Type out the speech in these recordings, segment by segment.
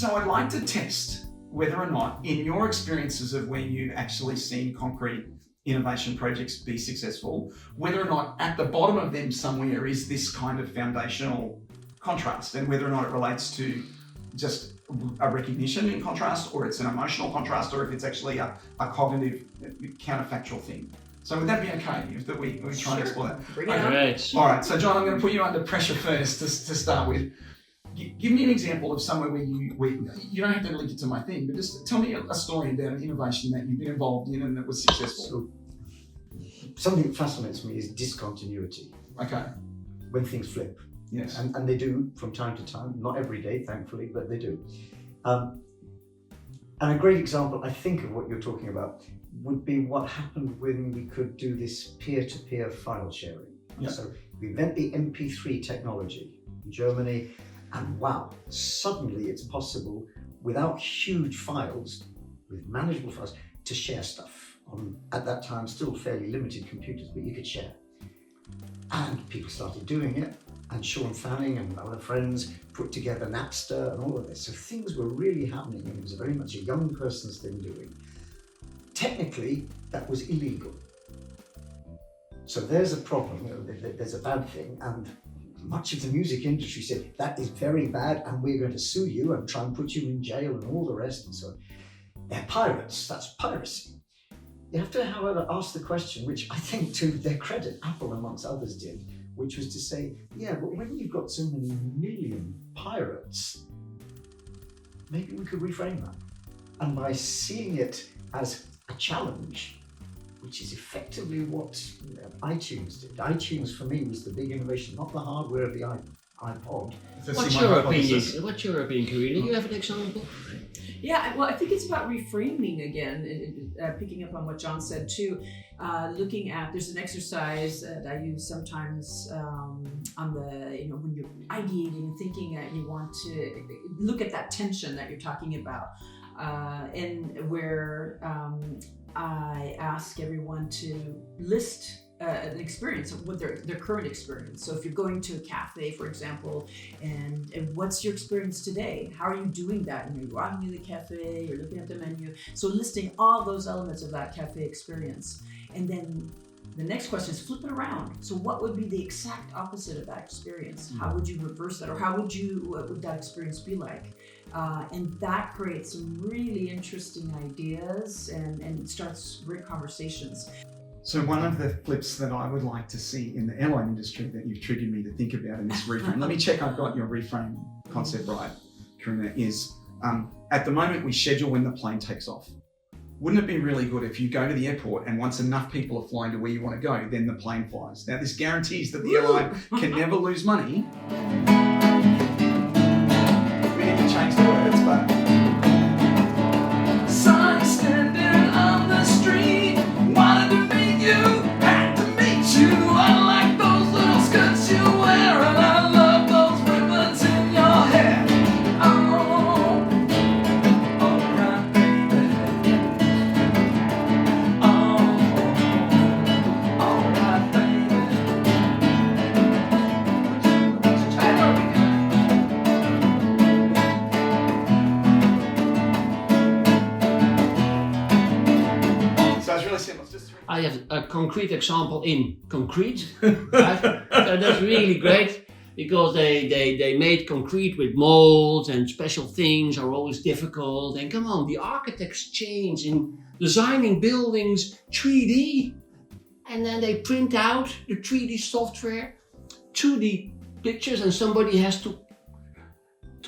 So I'd like to test whether or not, in your experiences of when you've actually seen concrete innovation projects be successful, whether or not at the bottom of them somewhere is this kind of foundational contrast, and whether or not it relates to just a recognition in contrast, or it's an emotional contrast, or if it's actually a cognitive counterfactual thing. So would that be okay if that we try and explore that? Bring it on. Great. All right, so John, I'm going to put you under pressure first to start with. Give me an example of somewhere where you don't have to link it to my thing, but just tell me a story about an innovation that you've been involved in and that was successful. So, something that fascinates me is discontinuity. Okay. When things flip. Yes. And they do from time to time, not every day, thankfully, but they do. And a great example, I think, of what you're talking about would be what happened when we could do this peer-to-peer file sharing. Yep. So we invent the MP3 technology in Germany, and wow, suddenly it's possible without huge files, with manageable files, to share stuff on, at that time, still fairly limited computers, but you could share. And people started doing it, and Sean Fanning and other friends put together Napster and all of this. So things were really happening, and it was very much a young person's thing doing. Technically, that was illegal. So there's a problem, there's a bad thing, and much of the music industry said, that is very bad, and we're going to sue you and try and put you in jail and all the rest, and so on. They're pirates, that's piracy. You have to, however, ask the question, which I think, to their credit, Apple amongst others did, which was to say, yeah, but when you've got so many million pirates, maybe we could reframe that. And by seeing it as a challenge, which is effectively what iTunes did. iTunes, for me, was the big innovation, not the hardware of the iPod. What's your opinion? What's your opinion, Karina? Do you have an example? Yeah, well, I think it's about reframing again, picking up on what John said too. Looking at, there's an exercise that I use sometimes on the, when you're ideating and thinking that you want to look at that tension that you're talking about, and where I ask everyone to list an experience of what their current experience. So if you're going to a cafe, for example, and what's your experience today? How are you doing that? You're walking to the cafe, you're looking at the menu. So listing all those elements of that cafe experience. And then the next question is flip it around. So what would be the exact opposite of that experience? How would you reverse that? Or what would that experience be like? And that creates some really interesting ideas and starts great conversations. So one of the flips that I would like to see in the airline industry that you've triggered me to think about in this reframe, let me check I've got your reframe concept right, Karina, is at the moment we schedule when the plane takes off. Wouldn't it be really good if you go to the airport and once enough people are flying to where you want to go, then the plane flies? Now this guarantees that the airline can never lose money. We need to change the words, but... Sun standing on the street, wanted to meet you, had to meet you. I like those little skirts you wear, and I love those ribbons in your hair. Oh, alright, baby. Oh, alright, baby. So it's really simple. It's just three. I have a concrete example in concrete. Right? So that's really great because they made concrete with molds, and special things are always difficult. And come on, the architects change in designing buildings 3D, and then they print out the 3D software, 2D pictures, and somebody has to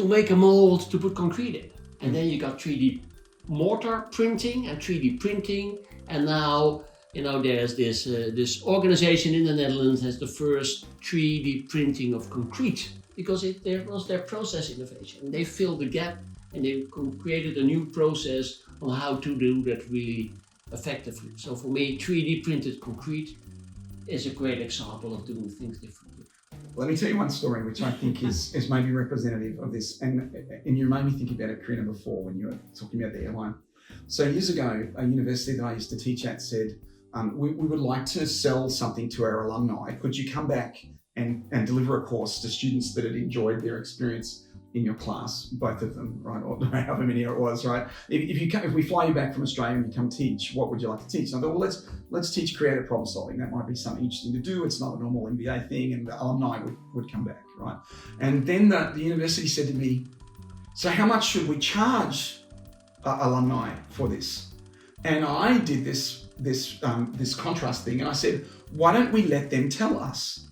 make a mold to put concrete in. And then you got 3D mortar printing and 3D printing, and now there's this organization in the Netherlands has the first 3D printing of concrete because there was their process innovation. They filled the gap and they created a new process on how to do that really effectively. So for me, 3D printed concrete is a great example of doing things differently. Let me tell you one story which I think is maybe representative of this, and you made me think about it, Karina, before when you were talking about the airline. So years ago, a university that I used to teach at said, we would like to sell something to our alumni. Could you come back and deliver a course to students that had enjoyed their experience in your class, both of them, right, or however many it was, right? If we fly you back from Australia and you come teach, what would you like to teach? And I thought, well, let's teach creative problem solving. That might be something interesting to do. It's not a normal MBA thing, and the alumni would come back, right? And then the university said to me, so how much should we charge alumni for this? And I did this contrast thing, and I said, why don't we let them tell us?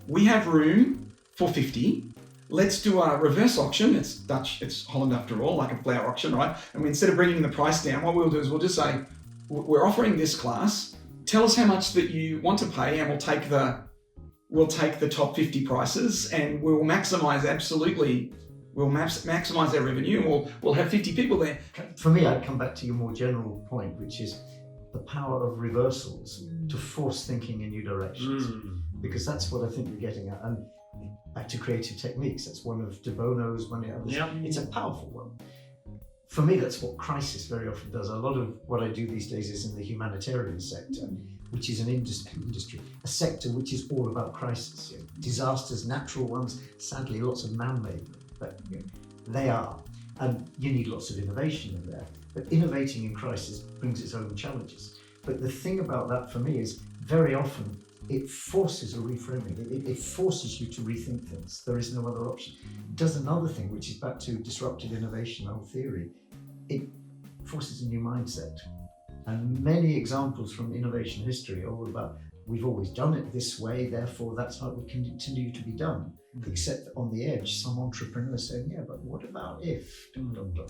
We have room for 50. Let's do a reverse auction. It's Dutch, it's Holland after all, like a flower auction, right? And instead of bringing the price down, what we'll do is we'll just say, we're offering this class. Tell us how much that you want to pay, and we'll take the top 50 prices, and we'll maximize maximize their revenue. We'll have 50 people there. For me, I'd come back to your more general point, which is the power of reversals to force thinking in new directions, because that's what I think you're getting at. And back to creative techniques, that's one of De Bono's, one of the others. Yeah. It's a powerful one. For me, that's what crisis very often does. A lot of what I do these days is in the humanitarian sector, which is an industry, a sector which is all about crisis. You know, disasters, natural ones, sadly lots of man-made, but they are. And you need lots of innovation in there. But innovating in crisis brings its own challenges. But the thing about that for me is very often it forces a reframing. It forces you to rethink things. There is no other option. It does another thing, which is back to disruptive innovation, old theory. It forces a new mindset. And many examples from innovation history are all about, we've always done it this way, therefore that's how it will continue to be done. Except that on the edge, some entrepreneur saying, yeah, but what about if? Dum, dum, dum.